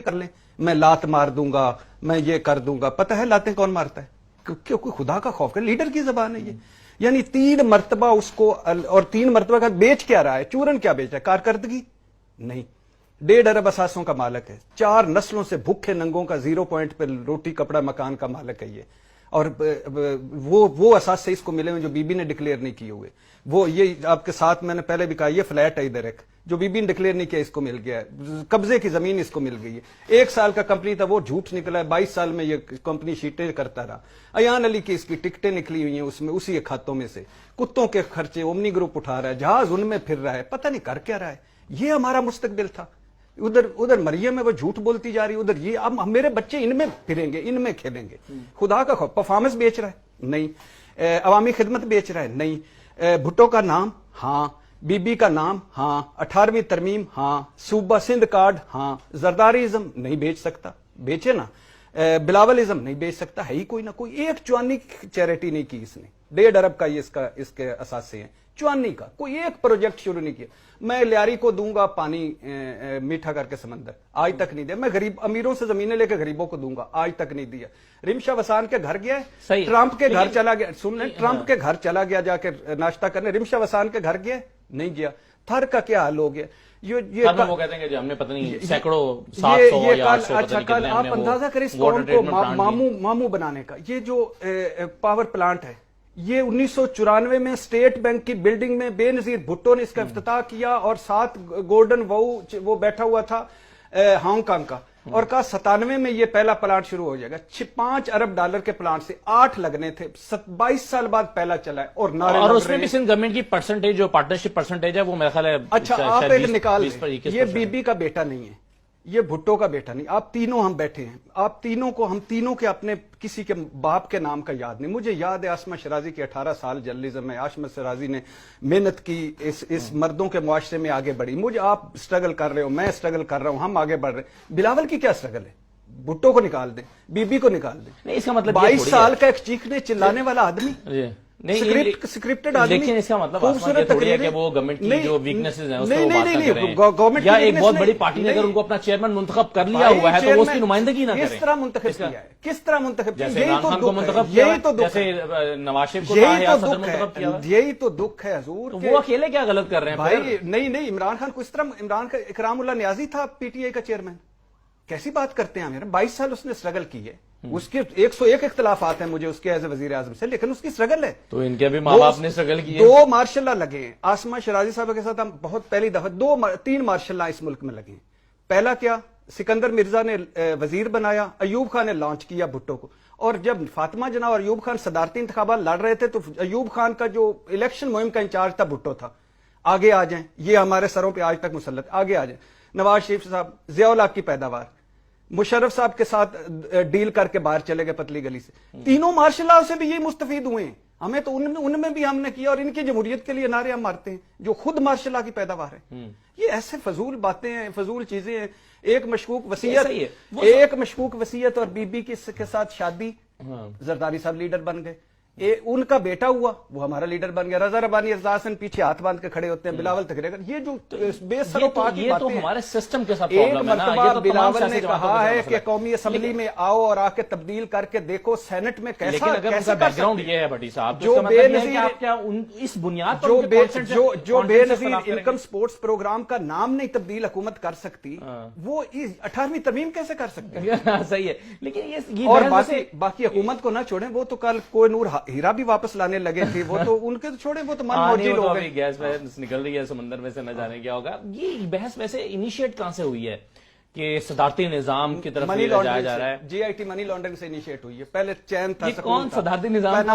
کر لیں, میں لات مار دوں گا, میں یہ کر دوں گا. پتہ ہے لاتیں کون مارتا ہے؟ کیوں کوئی خدا کا خوف کرے, لیڈر کی زبان ہے یہ. یعنی 3 مرتبہ اس کو, اور 3 مرتبہ کا بیچ کیا رہا ہے, چورن کیا بیچ رہا ہے, کارکردگی نہیں. 1.5 ارب اثاثوں کا مالک ہے, 4 نسلوں سے بھوکے ننگوں کا 0 پوائنٹ پہ روٹی کپڑا مکان کا مالک ہے یہ. اور وہ اثاثے اس کو ملے ہوئے جو بی بی نے ڈکلیئر نہیں کیے ہوئے. وہ یہ آپ کے ساتھ میں نے پہلے بھی کہا, یہ فلیٹ ہے ادھر ایک جو بی بی نے ڈکلیئر نہیں کیا, اس کو مل گیا ہے. قبضے کی زمین اس کو مل گئی ہے. 1 سال کا کمپنی تھا, وہ جھوٹ نکلا ہے. 22 سال میں یہ کمپنی شیٹیں کرتا رہا. ایان علی کی اس کی ٹکٹیں نکلی ہوئی ہیں اس میں, اسی کھاتوں میں سے. کتوں کے خرچے اومنی گروپ اٹھا رہا ہے, جہاز ان میں پھر رہا ہے, پتہ نہیں کر کیا رہا ہے. یہ ہمارا مستقبل تھا. ادھر مریم ہے وہ جھوٹ بولتی جا رہی, ادھر یہ اب میرے بچے ان میں پھریں گے, ان میں کھیلیں گے. خدا کا خوف. پرفارمنس بیچ رہا ہے نہیں, عوامی خدمت بیچ رہا ہے نہیں, بھٹو کا نام ہاں, بی بی کا نام ہاں, 18ویں ترمیم ہاں, صوبہ سندھ کارڈ ہاں, زرداری ازم نہیں بیچ سکتا, بیچے نا. بلاول ازم نہیں بیچ سکتا, ہے ہی کوئی نہ کوئی. ایک چوانی چیریٹی نہیں کی اس نے. 1.5 ارب کا یہ اس کے اثاثے ہیں. چوانی کا کوئی ایک پروجیکٹ شروع نہیں کیا. میں لیاری کو دوں گا پانی میٹھا کر کے سمندر, آج تک نہیں دیا. میں غریب امیروں سے زمینیں لے کے غریبوں کو دوں گا, آج تک نہیں دیا. رمشا وسان کے گھر گیا ہے, ٹرمپ کے گھر چلا گیا, سن لیں, ٹرمپ کے گھر چلا گیا جا کے ناشتہ کرنے. رمشا وسان کے گھر گیا نہیں گیا. تھر کا کیا حال ہو گیا. وہ کہتے ہیں کہ ہم نے پتہ نہیں سینکڑوں 700 یا 800 اچھا کل آپ اندازہ کریں اس قوم کو ماموں بنانے کا. یہ جو پاور پلانٹ ہے, یہ 1994 میں اسٹیٹ بینک کی بلڈنگ میں بے نظیر بھٹو نے اس کا افتتاح کیا, اور ساتھ گورڈن وہ بیٹھا ہوا تھا ہانگ کانگ کا, اور کہا 97 میں یہ پہلا پلانٹ شروع ہو جائے گا. 5 ارب ڈالر کے پلانٹ سے 8 لگنے تھے, 22 سال بعد پہلا چلا ہے. اور اس میں بھی سندھ گورنمنٹ کی پرسنٹیج جو پارٹنرشپ پرسنٹیج ہے وہ میرا خیال ہے. اچھا آپ ایک نکال دیں, یہ بی بی کا بیٹا نہیں ہے, یہ بھٹو کا بیٹا نہیں. آپ تینوں ہم بیٹھے ہیں, آپ تینوں کو, ہم تینوں کے اپنے کسی کے باپ کے نام کا یاد نہیں. مجھے یاد ہے عاصمہ شرازی کی 18 سال جرنلزم میں, عاصمہ شرازی نے محنت کی, اس مردوں کے معاشرے میں آگے بڑھی. مجھے آپ سٹرگل کر رہے ہو, میں سٹرگل کر رہا ہوں, ہم آگے بڑھ رہے ہیں. بلاول کی کیا سٹرگل ہے؟ بھٹو کو نکال دیں, بی بی کو نکال دیں. اس کا مطلب 22 سال کا ایک چیخنے چلانے والا آدمی, سکرپٹڈ آدمی. لیکن اس کا مطلب یہ تھوڑی ہے کہ وہ گورنمنٹ کی جو ویکنیسز ہیں اس کو بات نہ کریں, یا ایک بہت بڑی پارٹی نے اگر ان کو اپنا چیئرمین منتخب کر لیا ہوا ہے تو وہ اس کی نمائندگی نہ کریں. کس طرح منتخب کیا ہے, کس طرح منتخب کیا؟ جیسے عمران خان کو منتخب کیا, جیسے نواز شریف کو صدر منتخب کیا. یہی تو دکھ ہے حضور, وہ اکیلے کیا غلط کر رہے ہیں بھائی. نہیں, عمران خان کو اس طرح, عمران کا اکرام اللہ نیازی تھا پی ٹی آئی کا چیئرمین. کیسی بات کرتے ہیں ہم, 22 سال اس نے سٹرگل کی ہے. اس کے 101 اختلافات ہیں مجھے اس کے ایز اے وزیر اعظم سے, لیکن اس کی سٹرگل ہے. تو ان کے بھی ماں باپ نے سٹرگل کی ہے. 2 مارشل لا لگے ہیں عاصمہ شرازی صاحب کے ساتھ. ہم بہت پہلی دفعہ 3 مارشل لا اس ملک میں لگے ہیں. پہلا کیا, سکندر مرزا نے وزیر بنایا, ایوب خان نے لانچ کیا بھٹو کو. اور جب فاطمہ جناح اور ایوب خان صدارتی انتخابات لڑ رہے تھے تو ایوب خان کا جو الیکشن مہم کا انچارج تھا بھٹو تھا. آگے آ جائیں, یہ ہمارے سروں پہ آج تک مسلط, آگے آ جائیں. نواز شریف صاحب, ضیاء الحق کی پیداوار, مشرف صاحب کے ساتھ ڈیل کر کے باہر چلے گئے پتلی گلی سے. تینوں مارشل لا سے بھی یہ مستفید ہوئے ہیں. ہمیں تو ان میں بھی ہم نے کیا, اور ان کی جمہوریت کے لیے نعرے ہم مارتے ہیں جو خود مارشل لا کی پیداوار ہے. یہ ایسے فضول باتیں ہیں, فضول چیزیں ہیں. ایک مشکوک وصیت اور بی بی کے ساتھ شادی, زرداری صاحب لیڈر بن گئے. ان کا بیٹا ہوا وہ ہمارا لیڈر بن گیا. رضا ربانی رضا حسن پیچھے ہاتھ باندھ کے کھڑے ہوتے ہیں, بلاول تکریر. یہ جو بے سر و پا کی باتیں ہیں, ہمارے سسٹم کے ساتھ ایک مرتبہ بلاول نے کہا ہے کہ قومی اسمبلی میں آؤ اور آ کے تبدیل کر کے دیکھو سینٹ میں کیسا بیک گراؤنڈ یہ ہے بھٹی صاحب, جو بے نظیر اس بنیاد جو بے نظیر انکم سپورٹس پروگرام کا نام نہیں تبدیل حکومت کر سکتی, وہ 18ویں ترمیم کیسے کر سکتے ہیں؟ صحیح ہے. لیکن اور باقی حکومت کو نہ چھوڑیں, وہ تو کل کوہ نور ہیرا بھی واپس لانے لگے تھے, وہ تو ان کے تو چھوڑیں, وہ تو من موجی لوگ ہیں. گیس نکل رہی ہے سمندر میں سے, نہ جانے کیا ہوگا. یہ بحث ویسے انیشیٹ کہاں سے ہوئی ہے کہ صدارتی نظام کی طرف لے جایا جا رہا ہے؟ جی آئی ٹی منی لانڈرنگ سے انیشیٹ ہوئی ہے. پہلے چین تھا, کون صدارتی نظام